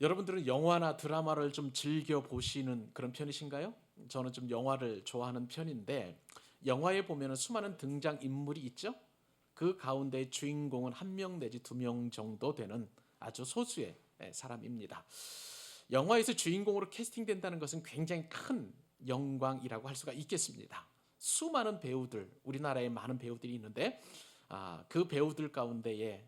여러분들은 영화나 드라마를 좀 즐겨 보시는 그런 편이신가요? 저는 좀 영화를 좋아하는 편인데 영화에 보면은 수많은 등장 인물이 있죠. 그 가운데 주인공은 한 명 내지 두 명 정도 되는 아주 소수의 사람입니다. 영화에서 주인공으로 캐스팅된다는 것은 굉장히 큰 영광이라고 할 수가 있겠습니다. 수많은 배우들, 우리나라에 많은 배우들이 있는데 그 배우들 가운데에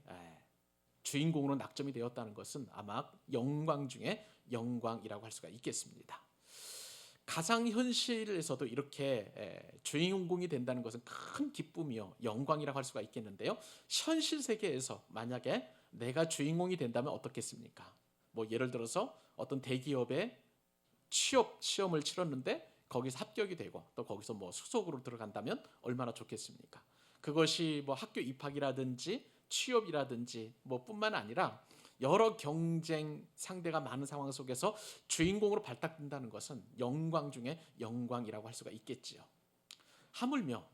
주인공으로 낙점이 되었다는 것은 아마 영광 중에 영광이라고 할 수가 있겠습니다. 가상 현실에서도 이렇게 주인공이 된다는 것은 큰 기쁨이요 영광이라고 할 수가 있겠는데요. 현실 세계에서 만약에 내가 주인공이 된다면 어떻겠습니까? 뭐 예를 들어서 어떤 대기업에 취업 시험을 치렀는데 거기서 합격이 되고 또 거기서 뭐 수석으로 들어간다면 얼마나 좋겠습니까? 그것이 뭐 학교 입학이라든지 취업이라든지 뭐 뿐만 아니라 여러 경쟁 상대가 많은 상황 속에서 주인공으로 발탁된다는 것은 영광 중에 영광이라고 할 수가 있겠지요. 하물며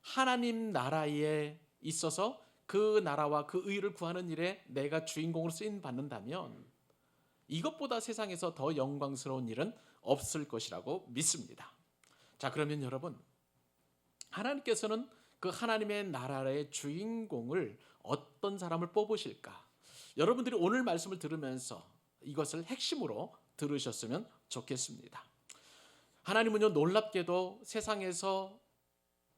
하나님 나라에 있어서 그 나라와 그 의를 구하는 일에 내가 주인공으로 쓰임 받는다면 이것보다 세상에서 더 영광스러운 일은 없을 것이라고 믿습니다. 자, 그러면 여러분, 하나님께서는 그 하나님의 나라의 주인공을 어떤 사람을 뽑으실까? 여러분들이 오늘 말씀을 들으면서 이것을 핵심으로 들으셨으면 좋겠습니다. 하나님은요, 놀랍게도 세상에서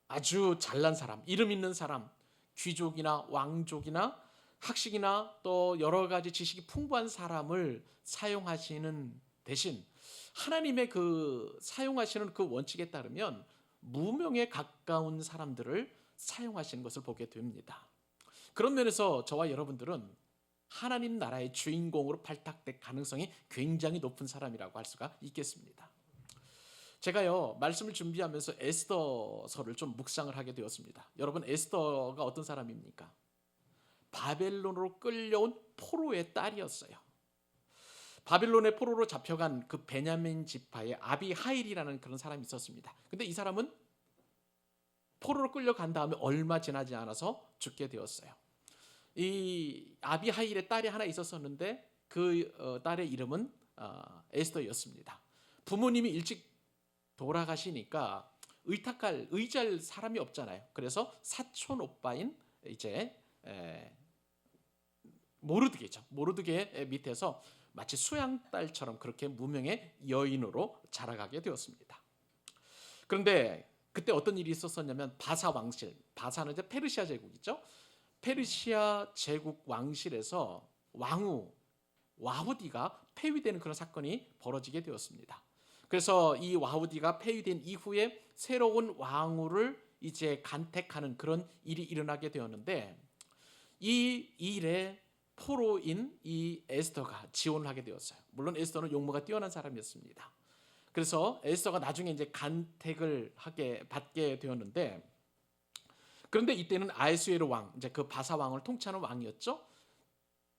아주 잘난 사람, 이름 있는 사람, 귀족이나 왕족이나 학식이나 또 여러 가지 지식이 풍부한 사람을 사용하시는 대신 하나님의 그 사용하시는 그 원칙에 따르면 무명에 가까운 사람들을 사용하시는 것을 보게 됩니다. 그런 면에서 저와 여러분들은 하나님 나라의 주인공으로 발탁될 가능성이 굉장히 높은 사람이라고 할 수가 있겠습니다. 제가요 말씀을 준비하면서 에스더서를 좀 묵상을 하게 되었습니다. 여러분, 에스더가 어떤 사람입니까? 바벨론으로 끌려온 포로의 딸이었어요. 바빌론의 포로로 잡혀간 그 베냐민 지파의 아비하일이라는 그런 사람이 있었습니다. 근데 이 사람은 포로로 끌려간 다음에 얼마 지나지 않아서 죽게 되었어요. 이 아비하일의 딸이 하나 있었었는데 그 딸의 이름은 에스더였습니다. 부모님이 일찍 돌아가시니까 의지할 사람이 없잖아요. 그래서 사촌 오빠인 이제 모르드게죠. 모르드게 밑에서 마치 수양딸처럼 그렇게 무명의 여인으로 자라가게 되었습니다. 그런데 그때 어떤 일이 있었었냐면 바사 왕실, 바사는 이제 페르시아 제국이죠. 페르시아 제국 왕실에서 왕후 와후디가 폐위되는 그런 사건이 벌어지게 되었습니다. 그래서 이 와후디가 폐위된 이후에 새로운 왕후를 이제 간택하는 그런 일이 일어나게 되었는데 이 일에 포로인 이 에스더가 지원을 하게 되었어요. 물론 에스더는 용모가 뛰어난 사람이었습니다. 그래서 에스더가 나중에 이제 간택을 받게 되었는데, 그런데 이때는 아하수에로 왕, 이제 그 바사 왕을 통치하는 왕이었죠.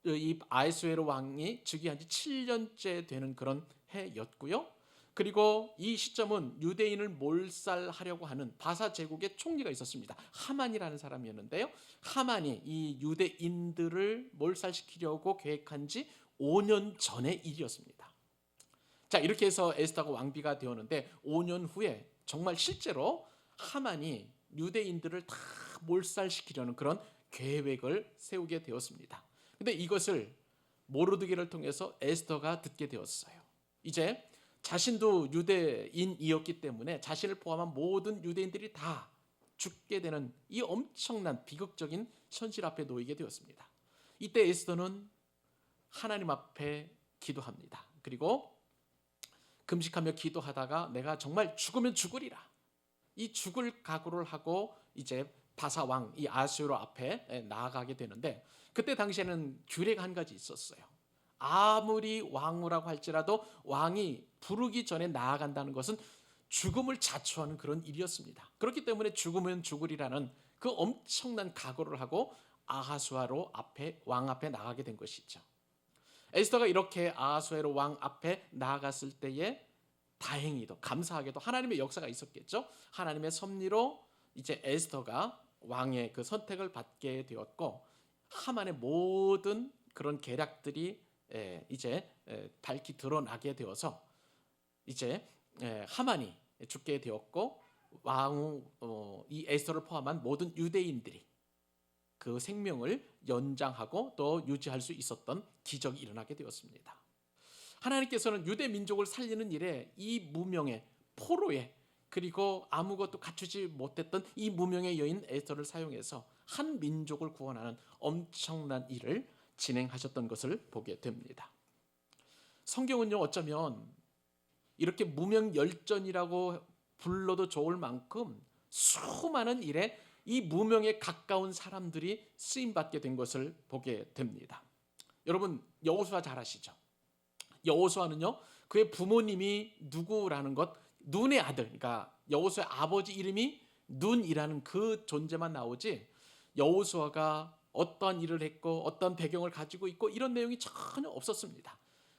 이 아하수에로 왕이 즉위한 지 7년째 되는 그런 해였고요. 그리고 이 시점은 유대인을 몰살하려고 하는 바사 제국의 총리가 있었습니다. 하만이라는 사람이었는데요. 하만이 이 유대인들을 몰살시키려고 계획한 지 5년 전의 일이었습니다. 자, 이렇게 해서 에스더가 왕비가 되었는데 5년 후에 정말 실제로 하만이 유대인들을 다 몰살시키려는 그런 계획을 세우게 되었습니다. 근데 이것을 모르드게를 통해서 에스더가 듣게 되었어요. 이제 자신도 유대인이었기 때문에 자신을 포함한 모든 유대인들이 다 죽게 되는 이 엄청난 비극적인 현실 앞에 놓이게 되었습니다. 이때 에스더는 하나님 앞에 기도합니다. 그리고 금식하며 기도하다가 내가 정말 죽으면 죽으리라, 이 죽을 각오를 하고 이제 바사 왕 이 아수르 앞에 나아가게 되는데, 그때 당시에는 규례가 한 가지 있었어요. 아무리 왕후라고 할지라도 왕이 부르기 전에 나아간다는 것은 죽음을 자초하는 그런 일이었습니다. 그렇기 때문에 죽으면 죽으리라는 그 엄청난 각오를 하고 아하수아로 왕 앞에 나가게 된 것이죠. 에스더가 이렇게 아하수에로 왕 앞에 나아갔을 때에 다행히도 감사하게도 하나님의 역사가 있었겠죠. 하나님의 섭리로 이제 에스더가 왕의 그 선택을 받게 되었고 하만의 모든 그런 계략들이 이제 밝히 드러나게 되어서 이제 하만이 죽게 되었고 왕후 이 에스더를 포함한 모든 유대인들이 그 생명을 연장하고 또 유지할 수 있었던 기적이 일어나게 되었습니다. 하나님께서는 유대 민족을 살리는 일에 이 무명의 포로에 그리고 아무것도 갖추지 못했던 이 무명의 여인 에스더를 사용해서 한 민족을 구원하는 엄청난 일을 진행하셨던 것을 보게 됩니다. 성경은요, 어쩌면 이렇게 무명열전이라고 불러도 좋을 만큼 수많은 일에 이 무명에 가까운 사람들이 쓰임받게 된 것을 보게 됩니다. 여러분, 여호수아 잘 아시죠? 여호수아는요, 그의 부모님이 누구라는 것, 눈의 아들, 그러니까 여호수아의 아버지 이름이 눈이라는 그 존재만 나오지 여호수아가 어떤 일을 했고 어떤 배경을 가지고 있고 이런 내용이 전혀 없었습니다.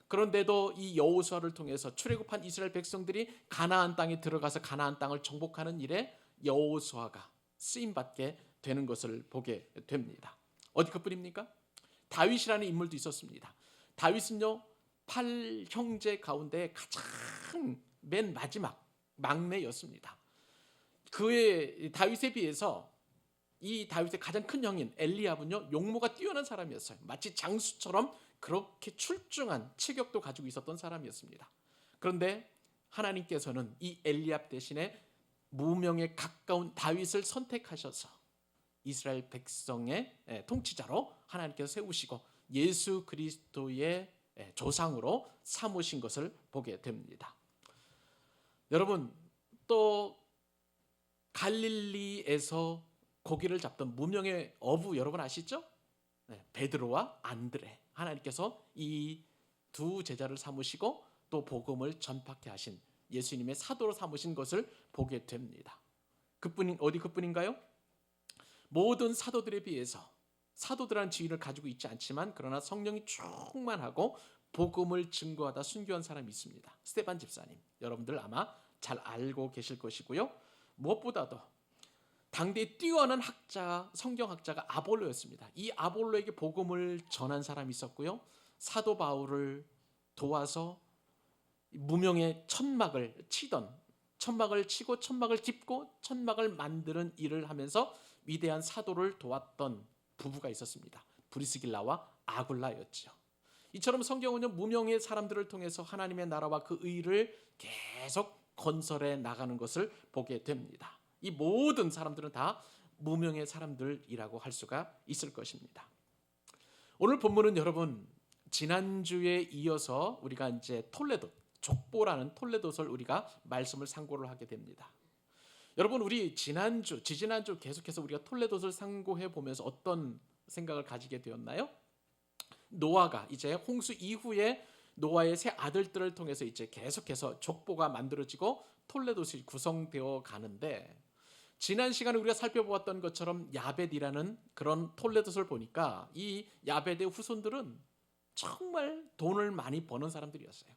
그런데도 이 여호수아를 통해서 출애굽한 이스라엘 백성들이 가나안 땅에 들어가서 가나안 땅을 정복하는 일에 여호수아가 쓰임받게 되는 것을 보게 됩니다. 어디 그뿐입니까? 다윗이라는 인물도 있었습니다. 다윗은요, 8형제 가운데 가장 맨 마지막 막내였습니다. 그의 다윗에 비해서 이 다윗의 가장 큰 형인 엘리압은요, 용모가 뛰어난 사람이었어요. 마치 장수처럼 그렇게 출중한 체격도 가지고 있었던 사람이었습니다. 그런데 하나님께서는 이 엘리압 대신에 무명에 가까운 다윗을 선택하셔서 이스라엘 백성의 통치자로 하나님께서 세우시고 예수 그리스도의 조상으로 삼으신 것을 보게 됩니다. 여러분, 또 갈릴리에서 고기를 잡던 무명의 어부 여러분 아시죠? 베드로와 안드레. 하나님께서 이 두 제자를 삼으시고 또 복음을 전파케 하신 예수님의 사도로 삼으신 것을 보게 됩니다. 그뿐인 어디 그뿐인가요? 모든 사도들에 비해서 사도들한 지위를 가지고 있지 않지만 그러나 성령이 충만하고 복음을 증거하다 순교한 사람이 있습니다. 스데반 집사님, 여러분들 아마 잘 알고 계실 것이고요. 무엇보다도 당대에 뛰어난 학자, 성경학자가 아볼로였습니다. 이 아볼로에게 복음을 전한 사람이 있었고요. 사도 바울을 도와서 무명의 천막을 치던, 천막을 치고 천막을 짚고 천막을 만드는 일을 하면서 위대한 사도를 도왔던 부부가 있었습니다. 브리스길라와 아굴라였죠. 이처럼 성경은요, 무명의 사람들을 통해서 하나님의 나라와 그 의를 계속 건설해 나가는 것을 보게 됩니다. 이 모든 사람들은 다 무명의 사람들이라고 할 수가 있을 것입니다. 오늘 본문은 여러분, 지난주에 이어서 우리가 이제 톨레도, 족보라는 톨레도서를 우리가 말씀을 상고를 하게 됩니다. 여러분, 우리 지지난주 계속해서 우리가 톨레도서를 상고해 보면서 어떤 생각을 가지게 되었나요? 노아가 이제 홍수 이후에 노아의 세 아들들을 통해서 이제 계속해서 족보가 만들어지고 톨레도서가 구성되어 가는데, 지난 시간에 우리가 살펴보았던 것처럼 야벳이라는 그런 톨레도서를 보니까 이 야벳의 후손들은 정말 돈을 많이 버는 사람들이었어요.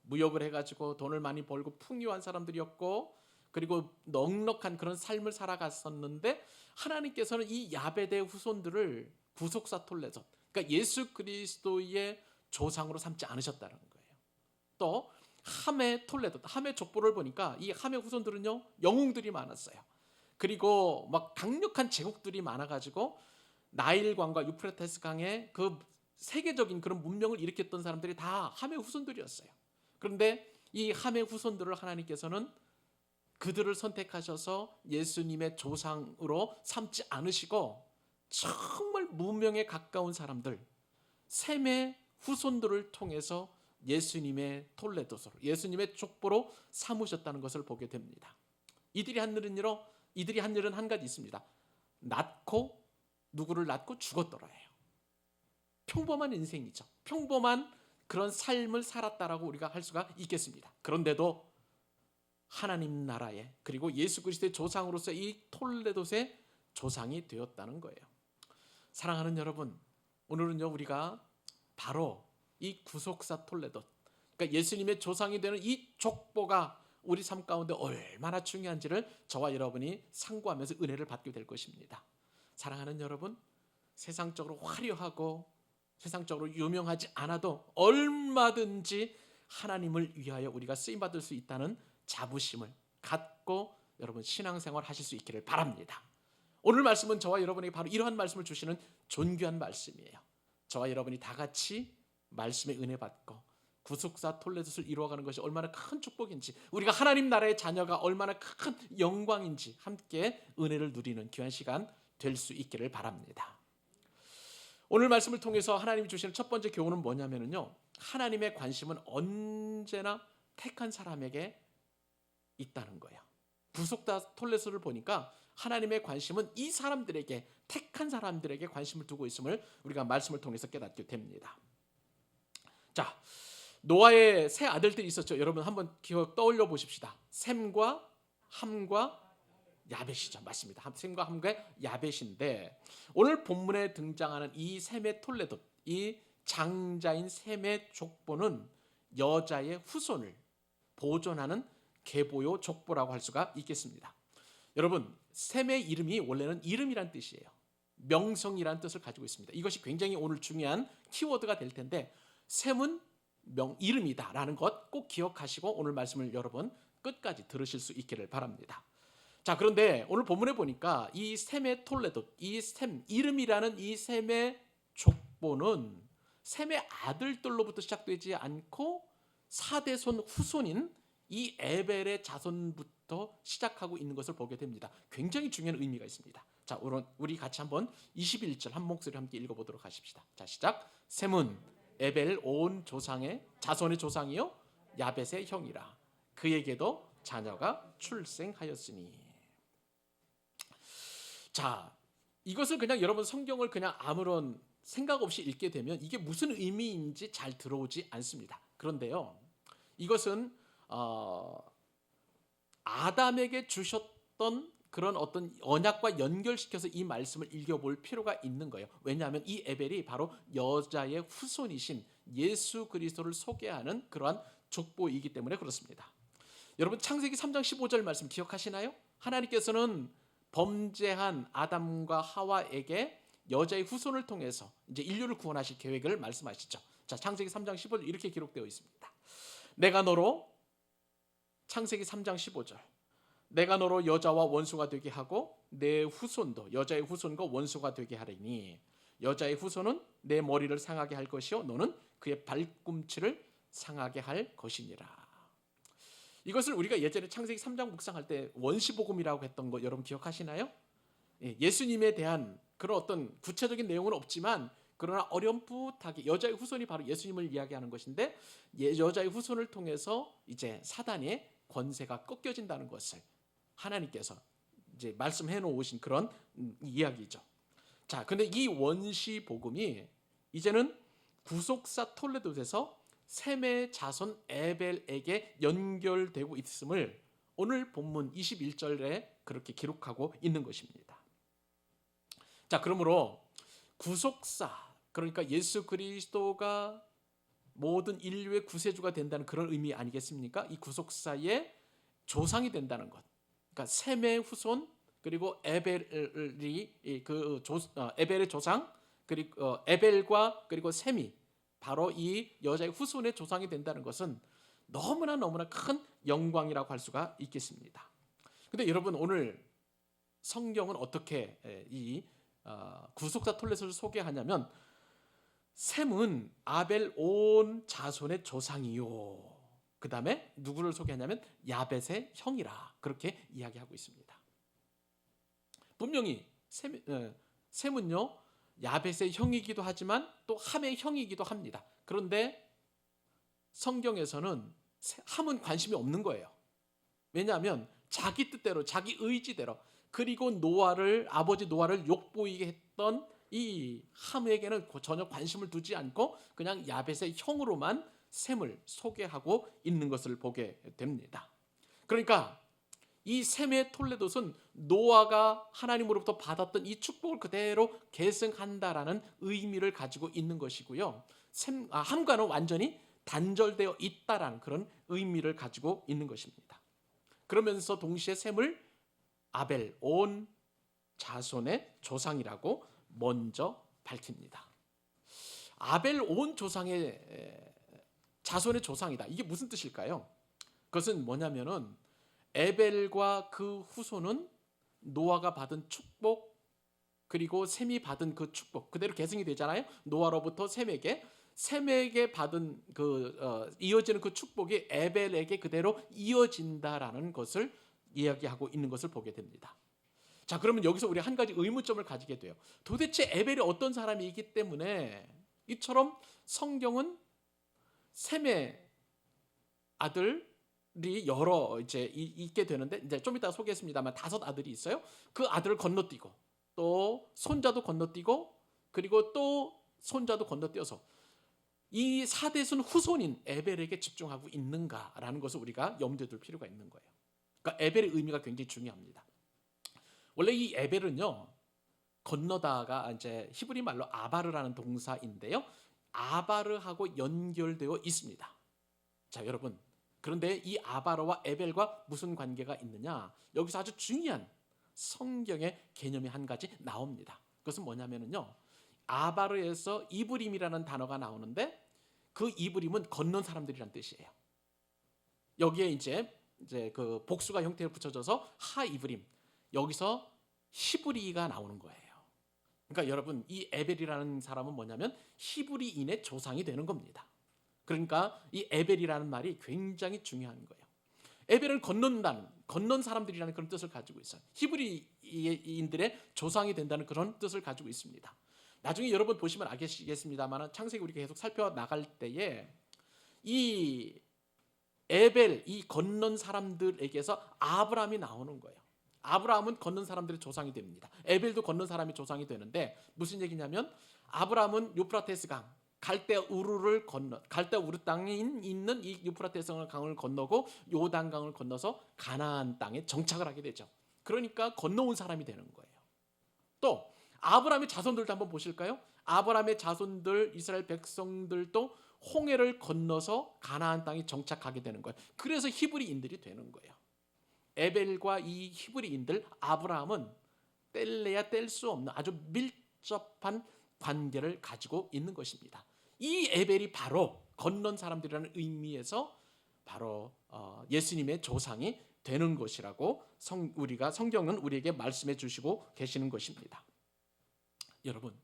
무역을 해가지고 돈을 많이 벌고 풍요한 사람들이었고, 그리고 넉넉한 그런 삶을 살아갔었는데 하나님께서는 이 야벳의 후손들을 구속사 톨레도, 그러니까 예수 그리스도의 조상으로 삼지 않으셨다는 거예요. 또 함의 톨레도, 함의 족보를 보니까 이 함의 후손들은요, 영웅들이 많았어요. 그리고 막 강력한 제국들이 많아가지고 나일강과 유프라테스 강의 그 세계적인 그런 문명을 일으켰던 사람들이 다 함의 후손들이었어요. 그런데 이 함의 후손들을 하나님께서는 그들을 선택하셔서 예수님의 조상으로 삼지 않으시고 정말 무명에 가까운 사람들, 셈의 후손들을 통해서 예수님의 톨레도서로, 예수님의 족보로 삼으셨다는 것을 보게 됩니다. 이들이 한 일은 한 가지 있습니다. 누구를 낳고 죽었더라예요. 평범한 인생이죠. 평범한 그런 삶을 살았다라고 우리가 할 수가 있겠습니다. 그런데도 하나님 나라에, 그리고 예수 그리스도의 조상으로서 이 톨레도의 조상이 되었다는 거예요. 사랑하는 여러분, 오늘은요, 우리가 바로 이 구속사 톨레도, 그러니까 예수님의 조상이 되는 이 족보가 우리 삶 가운데 얼마나 중요한지를 저와 여러분이 상고하면서 은혜를 받게 될 것입니다. 사랑하는 여러분, 세상적으로 화려하고 세상적으로 유명하지 않아도 얼마든지 하나님을 위하여 우리가 쓰임받을 수 있다는 자부심을 갖고 여러분 신앙생활 하실 수 있기를 바랍니다. 오늘 말씀은 저와 여러분에게 바로 이러한 말씀을 주시는 존귀한 말씀이에요. 저와 여러분이 다 같이 말씀의 은혜 받고 구속사 톨레도스를 이루어가는 것이 얼마나 큰 축복인지, 우리가 하나님 나라의 자녀가 얼마나 큰 영광인지 함께 은혜를 누리는 귀한 시간 될 수 있기를 바랍니다. 오늘 말씀을 통해서 하나님이 주시는 첫 번째 교훈은 뭐냐면요, 하나님의 관심은 언제나 택한 사람에게 있다는 거예요. 구속사 톨레도스를 보니까 하나님의 관심은 이 사람들에게, 택한 사람들에게 관심을 두고 있음을 우리가 말씀을 통해서 깨닫게 됩니다. 자, 노아의 세 아들들이 있었죠. 여러분 한번 기억 떠올려 보십시다. 셈과 함과 야벳이죠. 맞습니다. 셈과 함과 야벳인데, 오늘 본문에 등장하는 이 셈의 톨레도, 이 장자인 셈의 족보는 여자의 후손을 보존하는 계보요 족보라고 할 수가 있겠습니다. 여러분, 셈의 이름이 원래는 이름이란 뜻이에요. 명성이란 뜻을 가지고 있습니다. 이것이 굉장히 오늘 중요한 키워드가 될 텐데, 셈은 이름이다라는 것 꼭 기억하시고 오늘 말씀을 여러분 끝까지 들으실 수 있기를 바랍니다. 자, 그런데 오늘 본문에 보니까 이 셈의 톨레도, 이 셈, 이름이라는 이 셈의 족보는 셈의 아들들로부터 시작되지 않고 4대손 후손인 이 에벨의 자손부터 시작하고 있는 것을 보게 됩니다. 굉장히 중요한 의미가 있습니다. 자, 우리 같이 한번 21절 한 목소리 함께 읽어보도록 하십시다. 자, 시작. 셈은 에벨 온 조상의 자손의 조상이요 야벳의 형이라. 그에게도 자녀가 출생하였으니. 자, 이것을 그냥 여러분 성경을 그냥 아무런 생각 없이 읽게 되면 이게 무슨 의미인지 잘 들어오지 않습니다. 그런데요, 이것은 아담에게 주셨던 그런 어떤 언약과 연결시켜서 이 말씀을 읽어볼 필요가 있는 거예요. 왜냐하면 이 에벨이 바로 여자의 후손이신 예수 그리스도를 소개하는 그러한 족보이기 때문에 그렇습니다. 여러분 창세기 3장 15절 말씀 기억하시나요? 하나님께서는 범죄한 아담과 하와에게 여자의 후손을 통해서 이제 인류를 구원하실 계획을 말씀하시죠. 자, 창세기 3장 15절 이렇게 기록되어 있습니다. 내가 너로, 창세기 3장 15절, 내가 너로 여자와 원수가 되게 하고 내 후손도 여자의 후손과 원수가 되게 하리니 여자의 후손은 내 머리를 상하게 할 것이요 너는 그의 발꿈치를 상하게 할 것이니라. 이것을 우리가 예전에 창세기 3장 묵상할 때 원시복음이라고 했던 거 여러분 기억하시나요? 예수님에 대한 그런 어떤 구체적인 내용은 없지만 그러나 어렴풋하게 여자의 후손이 바로 예수님을 이야기하는 것인데, 여자의 후손을 통해서 이제 사단의 권세가 꺾여진다는 것을 하나님께서 이제 말씀해 놓으신 그런 이야기죠. 자, 근데 이 원시 복음이 이제는 구속사 톨레도에서 셈의 자손 에벨에게 연결되고 있음을 오늘 본문 21절에 그렇게 기록하고 있는 것입니다. 자, 그러므로 구속사, 그러니까 예수 그리스도가 모든 인류의 구세주가 된다는 그런 의미 아니겠습니까? 이 구속사의 조상이 된다는 것. 그러니까 셈의 후손, 그리고 에벨이 에벨의 조상, 그리고 에벨과 그리고 셈이 바로 이 여자의 후손의 조상이 된다는 것은 너무나 큰 영광이라고 할 수가 있겠습니다. 근데 여러분 오늘 성경은 어떻게 이 구속사 톨레도스를 소개하냐면, 셈은 아벨 온 자손의 조상이요, 그 다음에 누구를 소개하냐면 야벳의 형이라, 그렇게 이야기하고 있습니다. 분명히 셈은요 야벳의 형이기도 하지만 또 함의 형이기도 합니다. 그런데 성경에서는 함은 관심이 없는 거예요. 왜냐하면 자기 뜻대로 자기 의지대로, 그리고 아버지 노아를 욕보이게 했던 이 함에게는 전혀 관심을 두지 않고 그냥 야벳의 형으로만 셈을 소개하고 있는 것을 보게 됩니다. 그러니까 이 셈의 톨레도스는 노아가 하나님으로부터 받았던 이 축복을 그대로 계승한다라는 의미를 가지고 있는 것이고요. 함과는 완전히 단절되어 있다라는 그런 의미를 가지고 있는 것입니다. 그러면서 동시에 셈을 아벨 온 자손의 조상이라고 먼저 밝힙니다. 아벨 온 조상의 자손의 조상이다. 이게 무슨 뜻일까요? 그것은 뭐냐면은 에벨과 그 후손은 노아가 받은 축복 그리고 셈이 받은 그 축복 그대로 계승이 되잖아요. 노아로부터 셈에게 받은 이어지는 그 축복이 에벨에게 그대로 이어진다라는 것을 이야기하고 있는 것을 보게 됩니다. 자, 그러면 여기서 우리 한 가지 의문점을 가지게 돼요. 도대체 에벨이 어떤 사람이기 때문에 이처럼 성경은 셈의 아들이 여러 이제 있게 되는데, 이제 좀 이따 소개했습니다만 5 아들이 있어요. 그 아들을 건너뛰고 또 손자도 건너뛰고 그리고 또 손자도 건너뛰어서 이 4대순 후손인 에벨에게 집중하고 있는가라는 것을 우리가 염두에 둘 필요가 있는 거예요. 그러니까 에벨의 의미가 굉장히 중요합니다. 원래 이 에벨은요, 건너다가 이제 히브리 말로 아바르라는 동사인데요, 아바르하고 연결되어 있습니다. 자, 여러분, 그런데 이 아바르와 에벨과 무슨 관계가 있느냐? 여기서 아주 중요한 성경의 개념이 한 가지 나옵니다. 그것은 뭐냐면요, 아바르에서 이브림이라는 단어가 나오는데 그 이브림은 건넌 사람들이란 뜻이에요. 여기에 이제 그 복수가 형태를 붙여져서 하 이브림, 여기서 히브리가 나오는 거예요. 그러니까 여러분, 이 에벨이라는 사람은 뭐냐면 히브리인의 조상이 되는 겁니다. 그러니까 이 에벨이라는 말이 굉장히 중요한 거예요. 에벨은 건넌 사람들이라는 그런 뜻을 가지고 있어요. 히브리인들의 조상이 된다는 그런 뜻을 가지고 있습니다. 나중에 여러분 보시면 아시겠습니다만 창세기 우리가 계속 살펴나갈 때에 이 에벨, 이 건넌 사람들에게서 아브라함이 나오는 거예요. 아브라함은 건넌 사람들의 조상이 됩니다. 에벨도 건넌 사람이 조상이 되는데 무슨 얘기냐면 아브라함은 유프라테스 강, 갈대우르 땅에 있는 이 유프라테스 강을 건너고 요단강을 건너서 가나안 땅에 정착을 하게 되죠. 그러니까 건너온 사람이 되는 거예요. 또 아브라함의 자손들도 한번 보실까요? 아브라함의 자손들 이스라엘 백성들도 홍해를 건너서 가나안 땅에 정착하게 되는 거예요. 그래서 히브리인들이 되는 거예요. 에벨과 이 히브리인들, 아브라함은 뗄래야 뗄 수 없는 아주 밀접한 관계를 가지고 있는 것입니다. 이 에벨이 바로 건넌 사람들이라는 의미에서 바로 예수님의 조상이 되는 것이라고 성경은 우리에게 말씀해 주시고 계시는 것입니다. 여러분,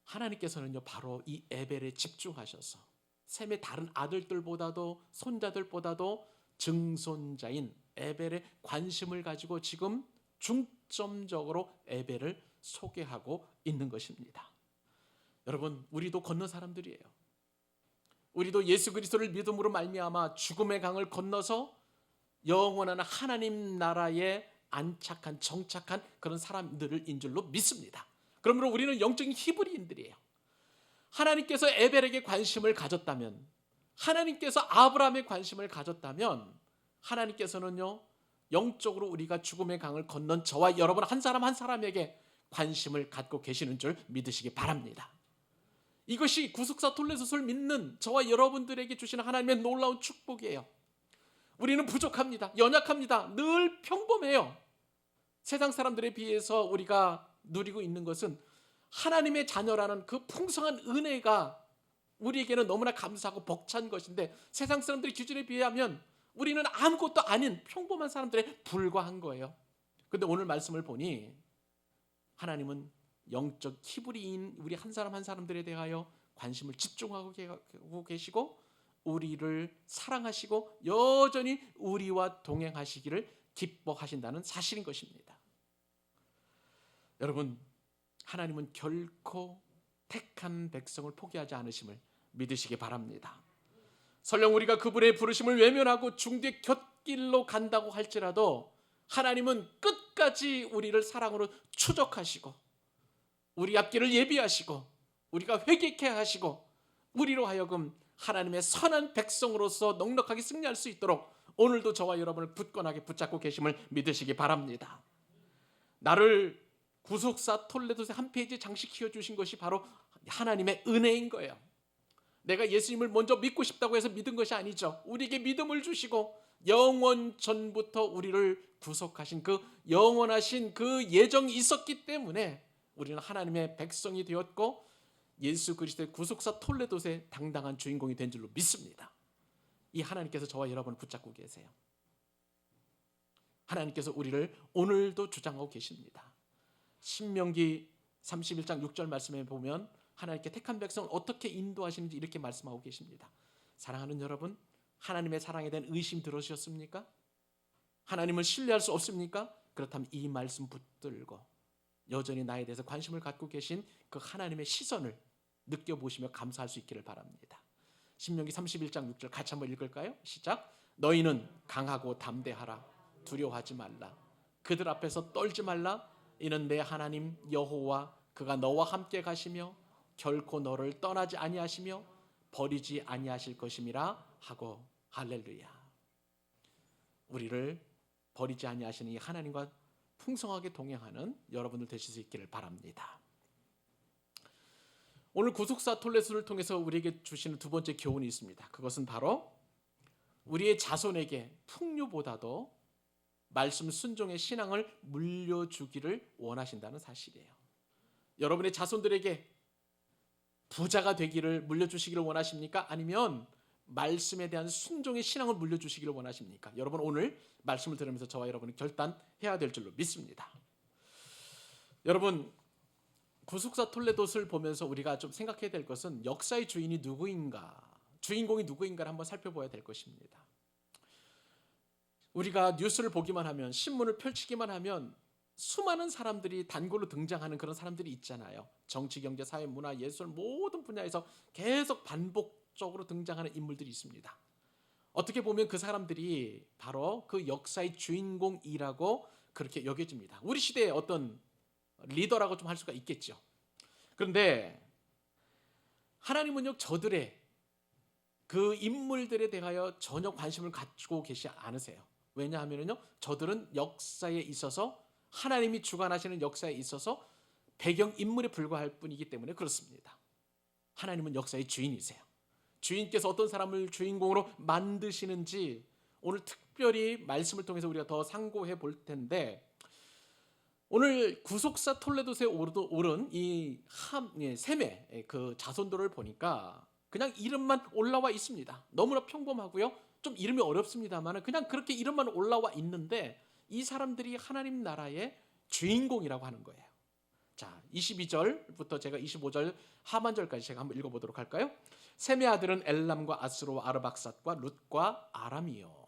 하나님께서는요 바로 이 에벨에 집중하셔서 셈의 다른 아들들보다도 손자들보다도 증손자인 에벨에 관심을 가지고 지금 중점적으로 에벨을 소개하고 있는 것입니다. 여러분, 우리도 건넌 사람들이에요. 우리도 예수 그리스도를 믿음으로 말미암아 죽음의 강을 건너서 영원한 하나님 나라에 안착한 정착한 그런 사람들인 줄로 믿습니다. 그러므로 우리는 영적인 히브리인들이에요. 하나님께서 에벨에게 관심을 가졌다면, 하나님께서 아브라함에 관심을 가졌다면 하나님께서는요 영적으로 우리가 죽음의 강을 건넌 저와 여러분 한 사람 한 사람에게 관심을 갖고 계시는 줄 믿으시기 바랍니다. 이것이 구속사 톨레스를 믿는 저와 여러분들에게 주시는 하나님의 놀라운 축복이에요. 우리는 부족합니다. 연약합니다. 늘 평범해요. 세상 사람들에 비해서 우리가 누리고 있는 것은 하나님의 자녀라는 그 풍성한 은혜가 우리에게는 너무나 감사하고 벅찬 것인데 세상 사람들의 기준에 비하면 우리는 아무것도 아닌 평범한 사람들에 불과한 거예요. 그런데 오늘 말씀을 보니 하나님은 영적 히브리인 우리 한 사람 한 사람들에 대하여 관심을 집중하고 계시고 우리를 사랑하시고 여전히 우리와 동행하시기를 기뻐하신다는 사실인 것입니다. 여러분, 하나님은 결코 택한 백성을 포기하지 않으심을 믿으시기 바랍니다. 설령 우리가 그분의 부르심을 외면하고 중뒤 곁길로 간다고 할지라도 하나님은 끝까지 우리를 사랑으로 추적하시고 우리 앞길을 예비하시고 우리가 회개케 하시고 우리로 하여금 하나님의 선한 백성으로서 넉넉하게 승리할 수 있도록 오늘도 저와 여러분을 굳건하게 붙잡고 계심을 믿으시기 바랍니다. 나를 구속사 톨레도의 한 페이지 장식시켜 주신 것이 바로 하나님의 은혜인 거예요. 내가 예수님을 먼저 믿고 싶다고 해서 믿은 것이 아니죠. 우리에게 믿음을 주시고 영원 전부터 우리를 구속하신 그 영원하신 그 예정이 있었기 때문에 우리는 하나님의 백성이 되었고 예수 그리스도의 구속사 톨레도의 당당한 주인공이 된 줄로 믿습니다. 이 하나님께서 저와 여러분을 붙잡고 계세요. 하나님께서 우리를 오늘도 주장하고 계십니다. 신명기 31장 6절 말씀에 보면 하나님께 택한 백성을 어떻게 인도하시는지 이렇게 말씀하고 계십니다. 사랑하는 여러분, 하나님의 사랑에 대한 의심 들으셨습니까? 하나님을 신뢰할 수 없습니까? 그렇다면 이 말씀 붙들고 여전히 나에 대해서 관심을 갖고 계신 그 하나님의 시선을 느껴보시며 감사할 수 있기를 바랍니다. 신명기 31장 6절 같이 한번 읽을까요? 시작. 너희는 강하고 담대하라. 두려워하지 말라. 그들 앞에서 떨지 말라. 이는 내 하나님 여호와 그가 너와 함께 가시며 결코 너를 떠나지 아니하시며 버리지 아니하실 것임이라 하고. 할렐루야. 우리를 버리지 아니하시는 이 하나님과 풍성하게 동행하는 여러분들 되실 수 있기를 바랍니다. 오늘 구속사 톨레도를 통해서 우리에게 주시는 두 번째 교훈이 있습니다. 그것은 바로 우리의 자손에게 풍류보다도 말씀 순종의 신앙을 물려주기를 원하신다는 사실이에요. 여러분의 자손들에게 부자가 되기를 물려주시기를 원하십니까? 아니면 말씀에 대한 순종의 신앙을 물려주시기를 원하십니까? 여러분 오늘 말씀을 들으면서 저와 여러분이 결단해야 될 줄로 믿습니다. 여러분 구속사 톨레도를 보면서 우리가 좀 생각해야 될 것은 역사의 주인이 누구인가, 주인공이 누구인가를 한번 살펴봐야 될 것입니다. 우리가 뉴스를 보기만 하면, 신문을 펼치기만 하면 수많은 사람들이 단골로 등장하는 그런 사람들이 있잖아요. 정치, 경제, 사회, 문화, 예술 모든 분야에서 계속 반복적으로 등장하는 인물들이 있습니다. 어떻게 보면 그 사람들이 바로 그 역사의 주인공이라고 그렇게 여겨집니다. 우리 시대의 어떤 리더라고 좀 할 수가 있겠죠. 그런데 하나님은요, 저들의 그 인물들에 대하여 전혀 관심을 갖고 계시지 않으세요. 왜냐하면요, 저들은 역사에 있어서, 하나님이 주관하시는 역사에 있어서 배경 인물에 불과할 뿐이기 때문에 그렇습니다. 하나님은 역사의 주인이세요. 주인께서 어떤 사람을 주인공으로 만드시는지 오늘 특별히 말씀을 통해서 우리가 더 상고해 볼 텐데, 오늘 구속사 톨레도에 오른 이 셈의 그 자손들을 보니까 그냥 이름만 올라와 있습니다. 너무나 평범하고요, 좀 이름이 어렵습니다만 그냥 그렇게 이름만 올라와 있는데 이 사람들이 하나님 나라의 주인공이라고 하는 거예요. 자, 22절부터 제가 25절 하반절까지 제가 한번 읽어보도록 할까요? 셈의 아들은 엘람과 아스로와 아르박삿과 룻과 아람이요.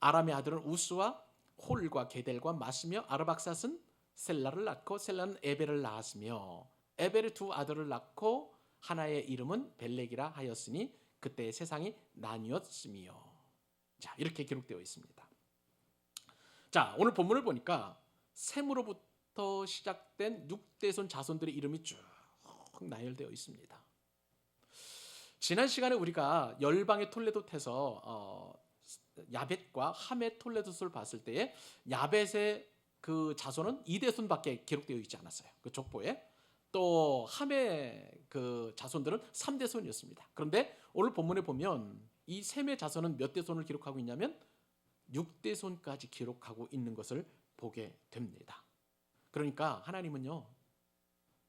아람의 아들은 우스와 홀과 게델과 마스며, 아르박삿은 셀라를 낳고 셀라는 에벨을 낳았으며, 에벨의 두 아들을 낳고 하나의 이름은 벨렉이라 하였으니 그때 세상이 나뉘었으며. 자, 이렇게 기록되어 있습니다. 자, 오늘 본문을 보니까 셈으로부터 시작된 6대손 자손들의 이름이 쭉 나열되어 있습니다. 지난 시간에 우리가 열방의 톨레도에서 야벳과 함의 톨레도를 봤을 때에 야벳의 그 자손은 2대손밖에 기록되어 있지 않았어요. 그 족보에. 또 함의 그 자손들은 3대손이었습니다. 그런데 오늘 본문에 보면 이 셈의 자손은 몇 대손을 기록하고 있냐면 6대손까지 기록하고 있는 것을 보게 됩니다. 그러니까 하나님은요,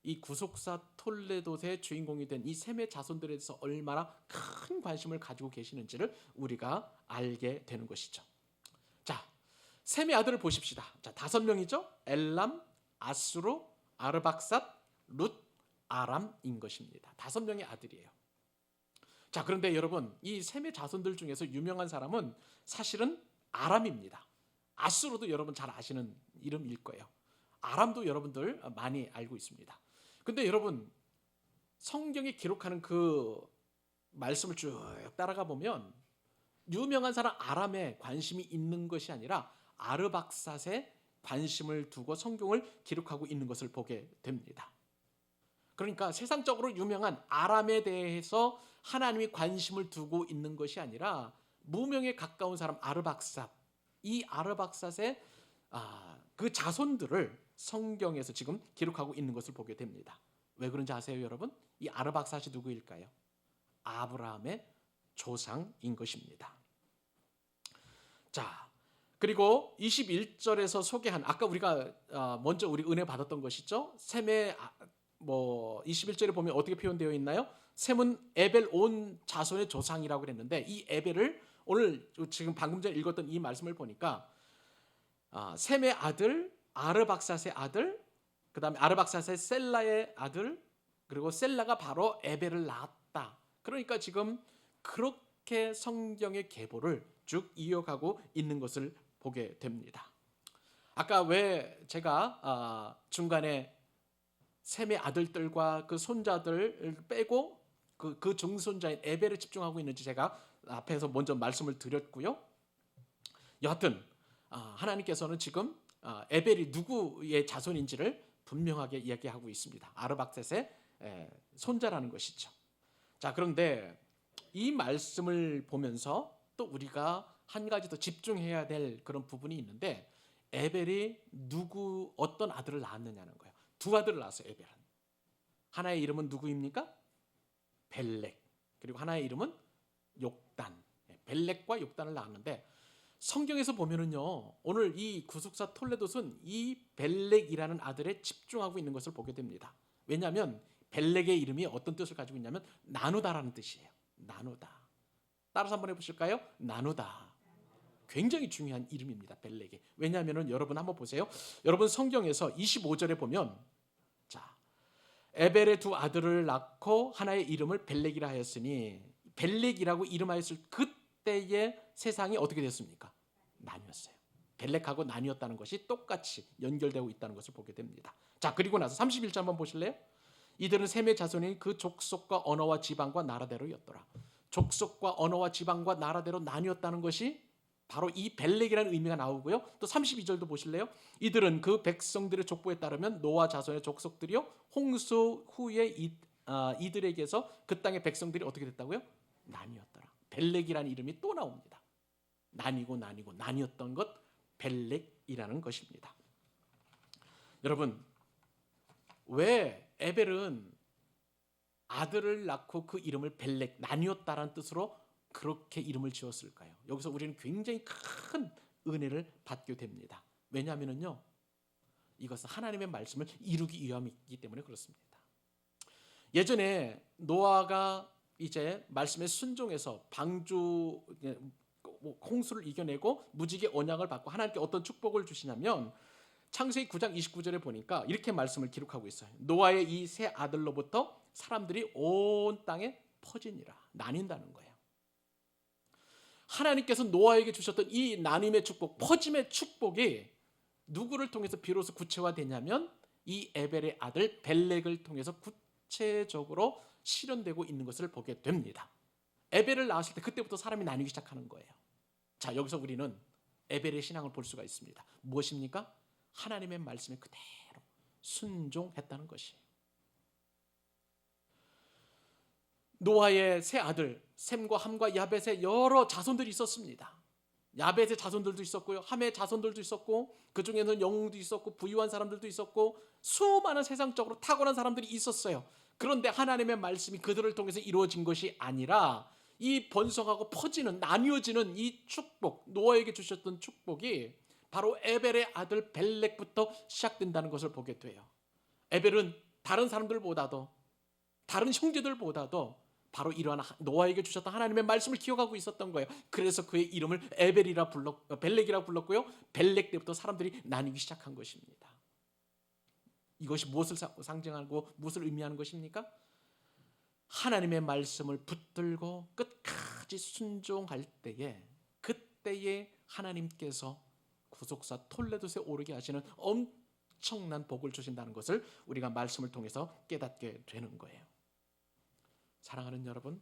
이 구속사 톨레도의 주인공이 된 이 셈의 자손들에 대해서 얼마나 큰 관심을 가지고 계시는지를 우리가 알게 되는 것이죠. 자, 셈의 아들을 보십시다. 자, 5명이죠. 엘람, 아스루, 아르박삿, 룻, 아람인 것입니다. 5명의 아들이에요. 자, 그런데 여러분, 이 셈의 자손들 중에서 유명한 사람은 사실은 아람입니다. 아스루도 여러분 잘 아시는 이름일 거예요. 아람도 여러분들 많이 알고 있습니다. 근데 여러분, 성경에 기록하는 그 말씀을 쭉 따라가 보면 유명한 사람 아람에 관심이 있는 것이 아니라 아르박삿에 관심을 두고 성경을 기록하고 있는 것을 보게 됩니다. 그러니까 세상적으로 유명한 아람에 대해서 하나님이 관심을 두고 있는 것이 아니라 무명에 가까운 사람 아르박삿, 이 아르박삿의 그 자손들을 성경에서 지금 기록하고 있는 것을 보게 됩니다. 왜 그런지 아세요, 여러분? 이 아르박삿이 누구일까요? 아브라함의 조상인 것입니다. 자, 그리고 21절에서 소개한, 아까 우리가 먼저 우리 은혜 받았던 것이죠. 셈의 뭐 21절에 보면 어떻게 표현되어 있나요? 셈은 에벨 온 자손의 조상이라고 그랬는데 이 에벨을 오늘 지금 방금 전에 읽었던 이 말씀을 보니까 셈의 아들 아르박삿의 아들, 그다음에 아르박삿의 셀라의 아들, 그리고 셀라가 바로 에벨을 낳았다. 그러니까 지금 그렇게 성경의 계보를 쭉 이어가고 있는 것을 보게 됩니다. 아까 왜 제가 중간에 셈의 아들들과 그 손자들을 빼고 그 증손자인 에벨에 집중하고 있는지 제가 앞에서 먼저 말씀을 드렸고요. 여하튼 하나님께서는 지금 에벨이 누구의 자손인지를 분명하게 이야기하고 있습니다. 아르박셋의 손자라는 것이죠. 자, 그런데 이 말씀을 보면서 또 우리가 한 가지 더 집중해야 될 그런 부분이 있는데, 에벨이 어떤 아들을 낳았느냐는 거예요. 두 아들을 낳았어요. 에벨은. 하나의 이름은 누구입니까? 벨렉. 그리고 하나의 이름은 욕단. 벨렉과 욕단을 낳았는데, 성경에서 보면은요, 오늘 이 구속사 톨레도스는 이 벨렉이라는 아들에 집중하고 있는 것을 보게 됩니다. 왜냐하면 벨렉의 이름이 어떤 뜻을 가지고 있냐면 나누다라는 뜻이에요. 나누다. 따라서 한번 해보실까요? 나누다. 굉장히 중요한 이름입니다. 벨렉이. 왜냐하면 여러분 한번 보세요. 여러분 성경에서 25절에 보면, 자, 에벨의 두 아들을 낳고 하나의 이름을 벨렉이라 하였으니, 벨렉이라고 이름하였을 그때의 세상이 어떻게 됐습니까? 나뉘었어요. 벨렉하고 나뉘었다는 것이 똑같이 연결되고 있다는 것을 보게 됩니다. 자, 그리고 나서 31절 한번 보실래요? 이들은 셈의 자손인 그 족속과 언어와 지방과 나라대로였더라. 족속과 언어와 지방과 나라대로 나뉘었다는 것이 바로 이 벨렉이라는 의미가 나오고요. 또 32절도 보실래요? 이들은 그 백성들의 족보에 따르면 노아 자손의 족속들이요, 홍수 후에 이들에게서 그 땅의 백성들이 어떻게 됐다고요? 나뉘었더라. 벨렉이라는 이름이 또 나옵니다. 나뉘고 나뉘었던 것, 벨렉이라는 것입니다. 여러분, 왜 에벨은 아들을 낳고 그 이름을 벨렉, 나뉘었다라는 뜻으로 그렇게 이름을 지었을까요? 여기서 우리는 굉장히 큰 은혜를 받게 됩니다. 왜냐하면요, 이것은 하나님의 말씀을 이루기 위함이기 때문에 그렇습니다. 예전에 노아가 이제 말씀에 순종해서 방주 홍수를 이겨내고 무지개 언약을 받고 하나님께 어떤 축복을 주시냐면, 창세기 9장 29절에 보니까 이렇게 말씀을 기록하고 있어요. 노아의 이 세 아들로부터 사람들이 온 땅에 퍼지니라. 나뉜다는 거예요. 하나님께서 노아에게 주셨던 이 나눔의 축복, 퍼짐의 축복이 누구를 통해서 비로소 구체화되냐면 이 에벨의 아들 벨렉을 통해서 구체적으로 실현되고 있는 것을 보게 됩니다. 에벨을 낳았을 때 그때부터 사람이 나뉘기 시작하는 거예요. 자, 여기서 우리는 에벨의 신앙을 볼 수가 있습니다. 무엇입니까? 하나님의 말씀에 그대로 순종했다는 것이에요. 노아의 세 아들 셈과 함과 야벳의 여러 자손들이 있었습니다. 야벳의 자손들도 있었고요, 함의 자손들도 있었고, 그 중에는 영웅도 있었고 부유한 사람들도 있었고 수많은 세상적으로 탁월한 사람들이 있었어요. 그런데 하나님의 말씀이 그들을 통해서 이루어진 것이 아니라 이 번성하고 퍼지는, 나뉘어지는 이 축복, 노아에게 주셨던 축복이 바로 에벨의 아들 벨렉부터 시작된다는 것을 보게 돼요. 에벨은 다른 사람들보다도, 다른 형제들보다도 바로 이러한 노아에게 주셨던 하나님의 말씀을 기억하고 있었던 거예요. 그래서 그의 이름을 벨렉이라 불렀고요, 벨렉 때부터 사람들이 나뉘기 시작한 것입니다. 이것이 무엇을 상징하고 무엇을 의미하는 것입니까? 하나님의 말씀을 붙들고 끝까지 순종할 때에, 그때에 하나님께서 구속사 톨레도스에 오르게 하시는 엄청난 복을 주신다는 것을 우리가 말씀을 통해서 깨닫게 되는 거예요. 사랑하는 여러분,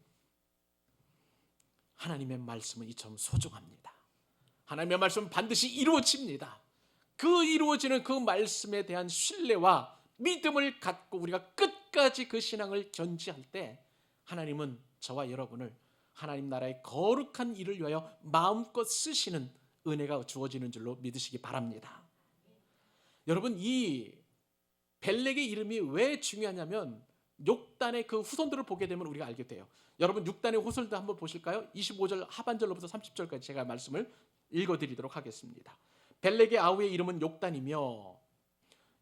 하나님의 말씀은 이처럼 소중합니다. 하나님의 말씀은 반드시 이루어집니다. 그 이루어지는 그 말씀에 대한 신뢰와 믿음을 갖고 우리가 끝까지 그 신앙을 견지할 때 하나님은 저와 여러분을 하나님 나라의 거룩한 일을 위하여 마음껏 쓰시는 은혜가 주어지는 줄로 믿으시기 바랍니다. 여러분, 이 벨렉의 이름이 왜 중요하냐면 욕단의 그 후손들을 보게 되면 우리가 알게 돼요. 여러분, 육단의 후손들 한번 보실까요? 25절 하반절로부터 30절까지 제가 말씀을 읽어드리도록 하겠습니다. 벨렉의 아우의 이름은 욕단이며,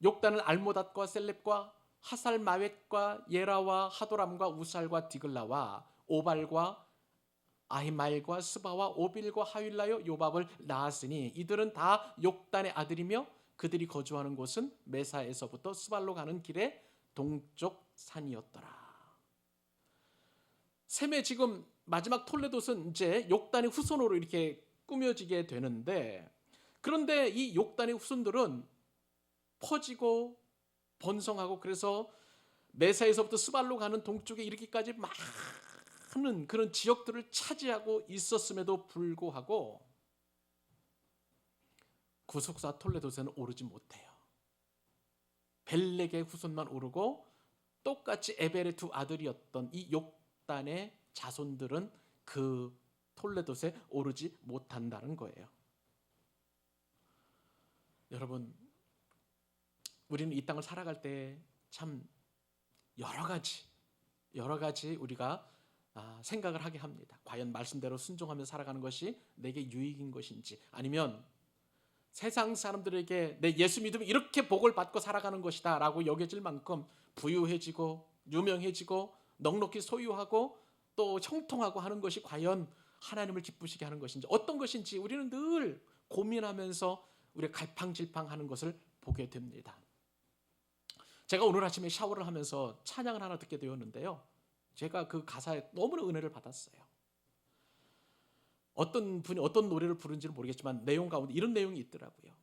욕단은 알모닷과 셀렙과 하살마웻과 예라와 하도람과 우살과 디글라와 오발과 아히마엘과 스바와 오빌과 하윌라요 요밥을 낳았으니 이들은 다 욕단의 아들이며 그들이 거주하는 곳은 메사에서부터 스발로 가는 길의 동쪽 산이었더라. 셈의 지금 마지막 톨레도는 이제 욕단의 후손으로 이렇게 꾸며지게 되는데, 그런데 이 욕단의 후손들은 퍼지고 번성하고 그래서 메사에서부터 스발로 가는 동쪽에 이르기까지 많은 그런 지역들을 차지하고 있었음에도 불구하고 구속사 톨레도세는 오르지 못해요. 벨렉의 후손만 오르고 똑같이 에벨의 두 아들이었던 이 욕단의 자손들은 그 톨레도세에 오르지 못한다는 거예요. 여러분, 우리는 이 땅을 살아갈 때 참 여러 가지 우리가 생각을 하게 합니다. 과연 말씀대로 순종하며 살아가는 것이 내게 유익인 것인지, 아니면 세상 사람들에게 내 예수 믿으면 이렇게 복을 받고 살아가는 것이다 라고 여겨질 만큼 부유해지고 유명해지고 넉넉히 소유하고 또 형통하고 하는 것이 과연 하나님을 기쁘시게 하는 것인지, 어떤 것인지 우리는 늘 고민하면서 우리가 갈팡질팡하는 것을 보게 됩니다. 제가 오늘 아침에 샤워를 하면서 찬양을 하나 듣게 되었는데요, 제가 그 가사에 너무나 은혜를 받았어요. 어떤 분이 어떤 노래를 부른지는 모르겠지만 내용 가운데 이런 내용이 있더라고요.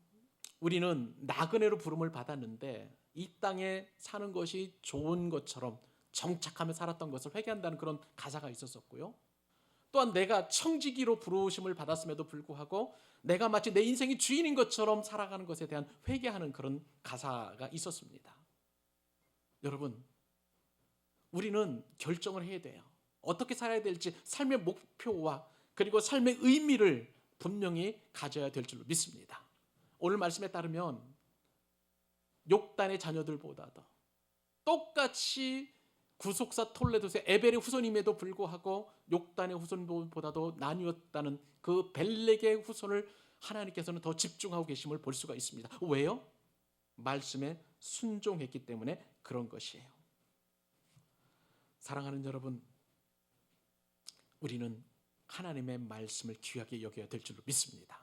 우리는 나그네로 부름을 받았는데 이 땅에 사는 것이 좋은 것처럼 정착하며 살았던 것을 회개한다는 그런 가사가 있었었고요. 또한 내가 청지기로 부르심을 받았음에도 불구하고 내가 마치 내 인생이 주인인 것처럼 살아가는 것에 대한 회개하는 그런 가사가 있었습니다. 여러분, 우리는 결정을 해야 돼요. 어떻게 살아야 될지 삶의 목표와 그리고 삶의 의미를 분명히 가져야 될 줄로 믿습니다. 오늘 말씀에 따르면 욕단의 자녀들보다도 똑같이 구속사 톨레도세 에벨의 후손임에도 불구하고 욕단의 후손보다도 나뉘었다는 그 벨렉의 후손을 하나님께서는 더 집중하고 계심을 볼 수가 있습니다. 왜요? 말씀에 순종했기 때문에 그런 것이에요. 사랑하는 여러분, 우리는 하나님의 말씀을 귀하게 여겨야 될 줄로 믿습니다.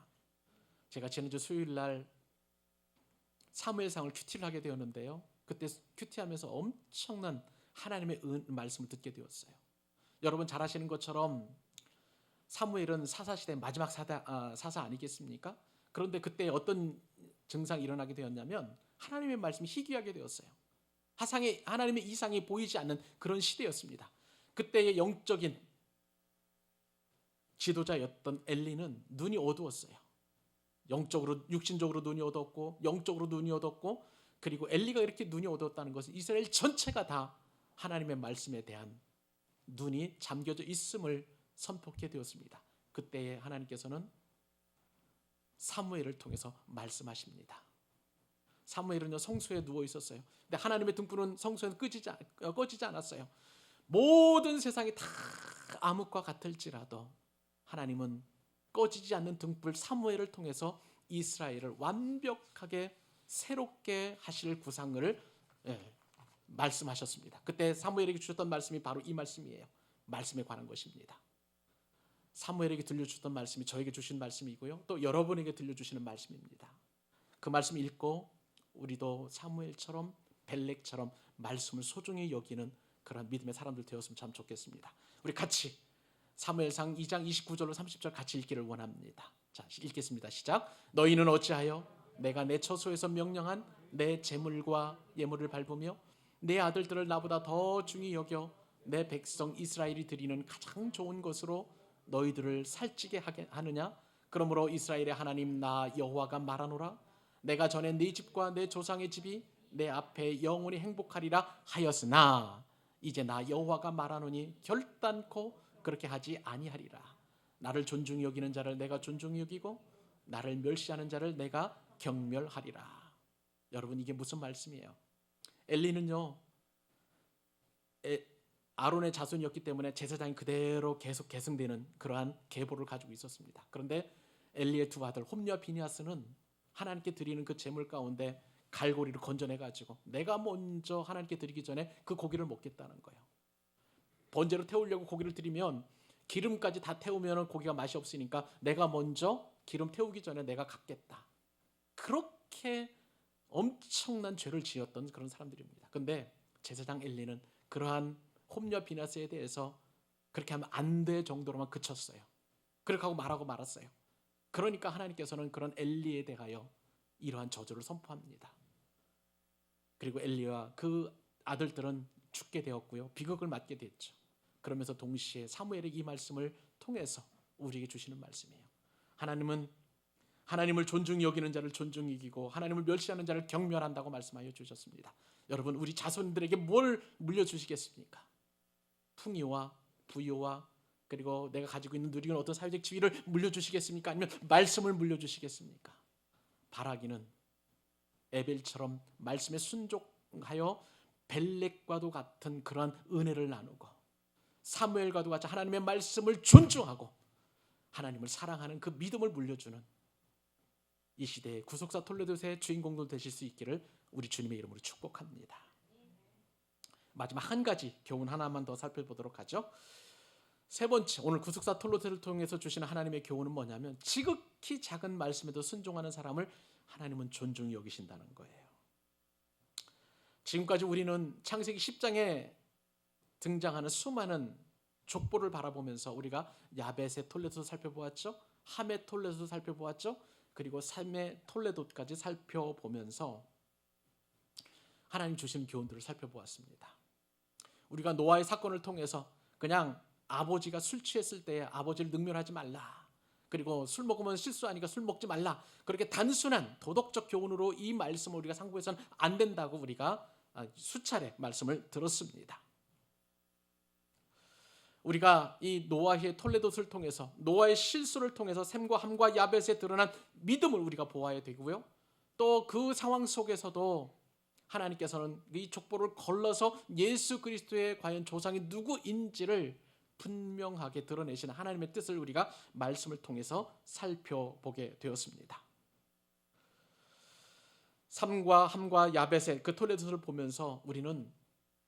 제가 지난주 수요일 날 사무엘상을 큐티를 하게 되었는데요, 그때 큐티하면서 엄청난 하나님의 말씀을 듣게 되었어요. 여러분 잘 아시는 것처럼 사무엘은 사사시대 마지막 사사 아니겠습니까? 그런데 그때 어떤 증상이 일어나게 되었냐면 하나님의 말씀이 희귀하게 되었어요. 하나님의 이상이 보이지 않는 그런 시대였습니다. 그때의 영적인 지도자였던 엘리는 눈이 어두웠어요. 영적으로, 육신적으로 눈이 어두웠고 영적으로 눈이 어두웠고, 그리고 엘리가 이렇게 눈이 어두웠다는 것은 이스라엘 전체가 다 하나님의 말씀에 대한 눈이 잠겨져 있음을 선포하게 되었습니다. 그때에 하나님께서는 사무엘을 통해서 말씀하십니다. 사무엘은요 성소에 누워 있었어요. 근데 하나님의 등불은 성소에는 꺼지지 않았어요. 모든 세상이 다 암흑과 같을지라도 하나님은 꺼지지 않는 등불 사무엘을 통해서 이스라엘을 완벽하게 새롭게 하실 구상을 말씀하셨습니다. 그때 사무엘에게 주셨던 말씀이 바로 이 말씀이에요. 말씀에 관한 것입니다. 사무엘에게 들려주셨던 말씀이 저에게 주신 말씀이고요, 또 여러분에게 들려주시는 말씀입니다. 그 말씀 읽고 우리도 사무엘처럼 벨렉처럼 말씀을 소중히 여기는 그런 믿음의 사람들 되었으면 참 좋겠습니다. 우리 같이 사무엘상 2장 29절로 30절 같이 읽기를 원합니다. 자, 읽겠습니다. 시작. 너희는 어찌하여 내가 내 처소에서 명령한 내 제물과 예물을 밟으며 내 아들들을 나보다 더 중히 여겨 내 백성 이스라엘이 드리는 가장 좋은 것으로 너희들을 살찌게 하느냐? 그러므로 이스라엘의 하나님 나 여호와가 말하노라. 내가 전에 네 집과 내 조상의 집이 내 앞에 영원히 행복하리라 하였으나 이제 나 여호와가 말하노니 결단코 그렇게 하지 아니하리라. 나를 존중히 여기는 자를 내가 존중히 여기고 나를 멸시하는 자를 내가 경멸하리라. 여러분, 이게 무슨 말씀이에요? 엘리는요 아론의 자손이었기 때문에 제사장이 그대로 계속 계승되는 그러한 계보를 가지고 있었습니다. 그런데 엘리의 두 아들 홈리와 비니하스는 하나님께 드리는 그 제물 가운데 갈고리를 건져내가지고 내가 먼저 하나님께 드리기 전에 그 고기를 먹겠다는 거예요. 번제로 태우려고 고기를 드리면 기름까지 다 태우면 고기가 맛이 없으니까 내가 먼저 기름 태우기 전에 내가 갖겠다. 그렇게 엄청난 죄를 지었던 그런 사람들입니다. 근데 제사장 엘리는 그러한 홈녀 비나스에 대해서 그렇게 하면 안 돼 정도로만 그쳤어요. 그렇게 하고 말하고 말았어요. 그러니까 하나님께서는 그런 엘리에 대하여 이러한 저주를 선포합니다. 그리고 엘리와 그 아들들은 죽게 되었고요. 비극을 맞게 됐죠. 그러면서 동시에 사무엘의 이 말씀을 통해서 우리에게 주시는 말씀이에요. 하나님은 하나님을 존중히 여기는 자를 존중히 여기고 하나님을 멸시하는 자를 경멸한다고 말씀하여 주셨습니다. 여러분, 우리 자손들에게 뭘 물려주시겠습니까? 풍요와 부유와 그리고 내가 가지고 있는 누리는 어떤 사회적 지위를 물려주시겠습니까? 아니면 말씀을 물려주시겠습니까? 바라기는 에벨처럼 말씀에 순종하여 벨렉과도 같은 그러한 은혜를 나누고 사무엘과도 같이 하나님의 말씀을 존중하고 하나님을 사랑하는 그 믿음을 물려주는 이 시대의 구속사 톨레도의 주인공들 되실 수 있기를 우리 주님의 이름으로 축복합니다. 마지막 한 가지 교훈 하나만 더 살펴보도록 하죠. 세 번째, 오늘 구속사 톨레도를 통해서 주시는 하나님의 교훈은 뭐냐면 지극히 작은 말씀에도 순종하는 사람을 하나님은 존중히 여기신다는 거예요. 지금까지 우리는 창세기 10장에 등장하는 수많은 족보를 바라보면서 우리가 야벳의 톨레도도 살펴보았죠. 함의 톨레도도 살펴보았죠. 그리고 삶의 톨레도까지 살펴보면서 하나님 주신 교훈들을 살펴보았습니다. 우리가 노아의 사건을 통해서 그냥 아버지가 술 취했을 때 아버지를 능멸하지 말라. 그리고 술 먹으면 실수하니까 술 먹지 말라. 그렇게 단순한 도덕적 교훈으로 이 말씀을 우리가 상고해서는 안 된다고 우리가 수차례 말씀을 들었습니다. 우리가 이 노아의 톨레도를 통해서 노아의 실수를 통해서 셈과 함과 야벳에 드러난 믿음을 우리가 보아야 되고요. 또 그 상황 속에서도 하나님께서는 이 족보를 걸러서 예수 그리스도의 과연 조상이 누구인지를 분명하게 드러내시는 하나님의 뜻을 우리가 말씀을 통해서 살펴보게 되었습니다. 삼과 함과 야벳의 그 톨레도를 보면서 우리는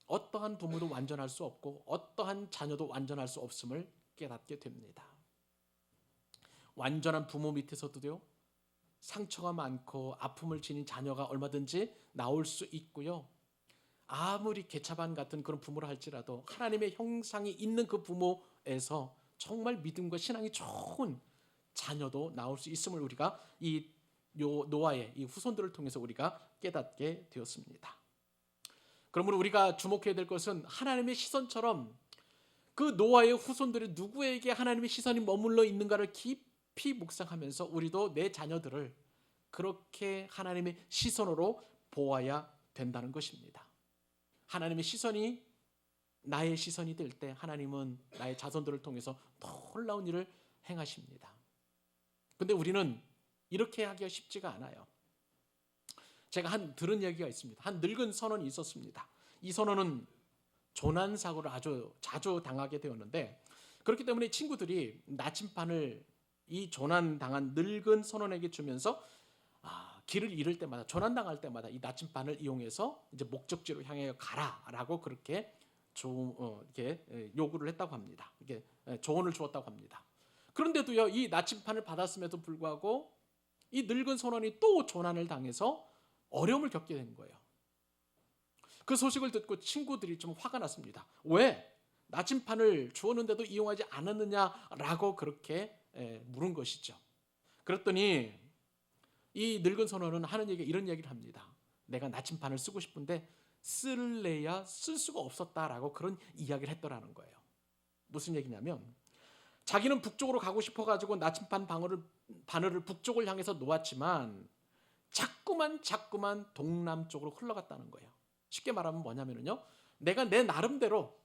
어떠한 부모도 완전할 수 없고 어떠한 자녀도 완전할 수 없음을 깨닫게 됩니다. 완전한 부모 밑에서도요, 상처가 많고 아픔을 지닌 자녀가 얼마든지 나올 수 있고요. 아무리 개차반 같은 그런 부모를 할지라도 하나님의 형상이 있는 그 부모에서 정말 믿음과 신앙이 좋은 자녀도 나올 수 있음을 우리가 이 노아의 이 후손들을 통해서 우리가 깨닫게 되었습니다. 그러므로 우리가 주목해야 될 것은 하나님의 시선처럼 그 노아의 후손들이 누구에게 하나님의 시선이 머물러 있는가를 깊이 묵상하면서 우리도 내 자녀들을 그렇게 하나님의 시선으로 보아야 된다는 것입니다. 하나님의 시선이 나의 시선이 될 때 하나님은 나의 자손들을 통해서 놀라운 일을 행하십니다. 그런데 우리는 이렇게 하기가 쉽지가 않아요. 제가 들은 얘기가 있습니다. 한 늙은 선원이 있었습니다. 이 선원은 조난 사고를 아주 자주 당하게 되었는데 그렇기 때문에 친구들이 나침반을 이 조난 당한 늙은 선원에게 주면서 길을 잃을 때마다 조난 당할 때마다 이 나침반을 이용해서 이제 목적지로 향해 가라라고 그렇게 이렇게 요구를 했다고 합니다. 이게 조언을 주었다고 합니다. 그런데도요, 이 나침반을 받았음에도 불구하고 이 늙은 선원이 또 조난을 당해서 어려움을 겪게 된 거예요. 그 소식을 듣고 친구들이 좀 화가 났습니다. 왜 나침반을 주었는데도 이용하지 않았느냐라고 그렇게 물은 것이죠. 그랬더니 이 늙은 선원은 이런 얘기를 합니다. 내가 나침반을 쓰고 싶은데 쓸래야 쓸 수가 없었다라고 그런 이야기를 했더라는 거예요. 무슨 얘기냐면 자기는 북쪽으로 가고 싶어가지고 나침반 바늘을 북쪽을 향해서 놓았지만 자꾸만 동남쪽으로 흘러갔다는 거예요. 쉽게 말하면 뭐냐면요, 내가 내 나름대로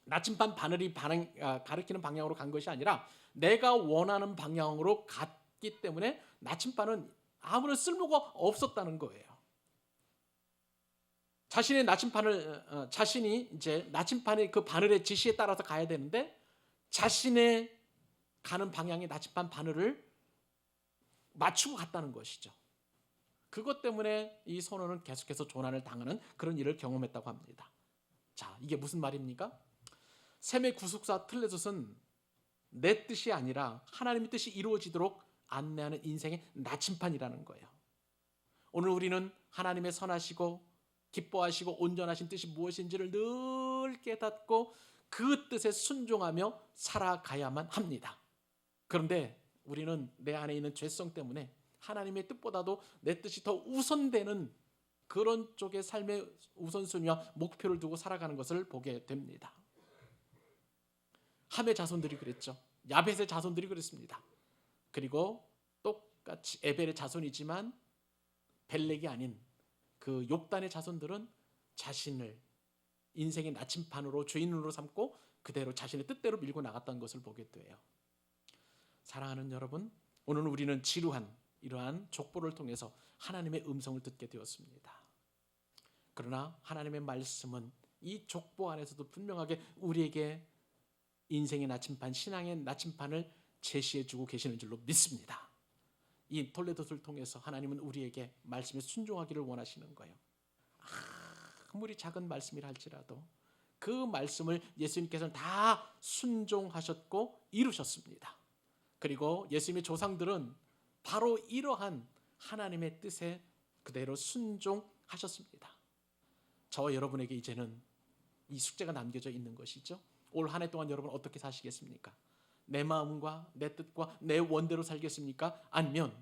나침반 바늘이 가리키는 방향으로 간 것이 아니라 내가 원하는 방향으로 갔기 때문에 나침반은 아무런 쓸모가 없었다는 거예요. 자신이 이제 나침반의 그 바늘의 지시에 따라서 가야 되는데 자신의 가는 방향의 나침반 바늘을 맞추고 갔다는 것이죠. 그것 때문에 이 선원은 계속해서 조난을 당하는 그런 일을 경험했다고 합니다. 자, 이게 무슨 말입니까? 셈의 구속사 틀레롯은 내 뜻이 아니라 하나님의 뜻이 이루어지도록 안내하는 인생의 나침판이라는 거예요. 오늘 우리는 하나님의 선하시고 기뻐하시고 온전하신 뜻이 무엇인지를 늘 깨닫고 그 뜻에 순종하며 살아가야만 합니다. 그런데 우리는 내 안에 있는 죄성 때문에 하나님의 뜻보다도 내 뜻이 더 우선되는 그런 쪽의 삶의 우선순위와 목표를 두고 살아가는 것을 보게 됩니다. 함의 자손들이 그랬죠. 야벳의 자손들이 그랬습니다. 그리고 똑같이 에벨의 자손이지만 벨렉이 아닌 그 욕단의 자손들은 자신을 인생의 나침판으로 죄인으로 삼고 그대로 자신의 뜻대로 밀고 나갔던 것을 보게 돼요. 사랑하는 여러분, 오늘 우리는 지루한 이러한 족보를 통해서 하나님의 음성을 듣게 되었습니다. 그러나 하나님의 말씀은 이 족보 안에서도 분명하게 우리에게 인생의 나침판, 신앙의 나침판을 제시해주고 계시는 줄로 믿습니다. 이 톨레도를 통해서 하나님은 우리에게 말씀에 순종하기를 원하시는 거예요. 아무리 작은 말씀이라 할지라도 그 말씀을 예수님께서는 다 순종하셨고 이루셨습니다. 그리고 예수님의 조상들은 바로 이러한 하나님의 뜻에 그대로 순종하셨습니다. 저와 여러분에게 이제는 이 숙제가 남겨져 있는 것이죠. 올 한 해 동안 여러분 어떻게 사시겠습니까? 내 마음과 내 뜻과 내 원대로 살겠습니까? 아니면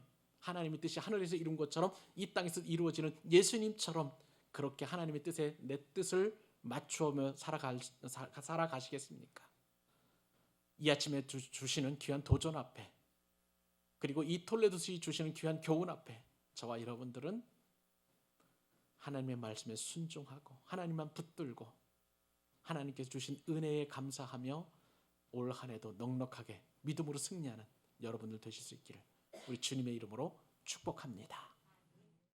하나님의 뜻이 하늘에서 이룬 것처럼 이 땅에서 이루어지는 예수님처럼 그렇게 하나님의 뜻에 내 뜻을 맞추며 살아가시겠습니까? 이 아침에 주시는 귀한 도전 앞에, 그리고 이 톨레도시 주시는 귀한 교훈 앞에 저와 여러분들은 하나님의 말씀에 순종하고 하나님만 붙들고 하나님께서 주신 은혜에 감사하며 올 한 해도 넉넉하게 믿음으로 승리하는 여러분들 되실 수 있기를 우리 주님의 이름으로 축복합니다.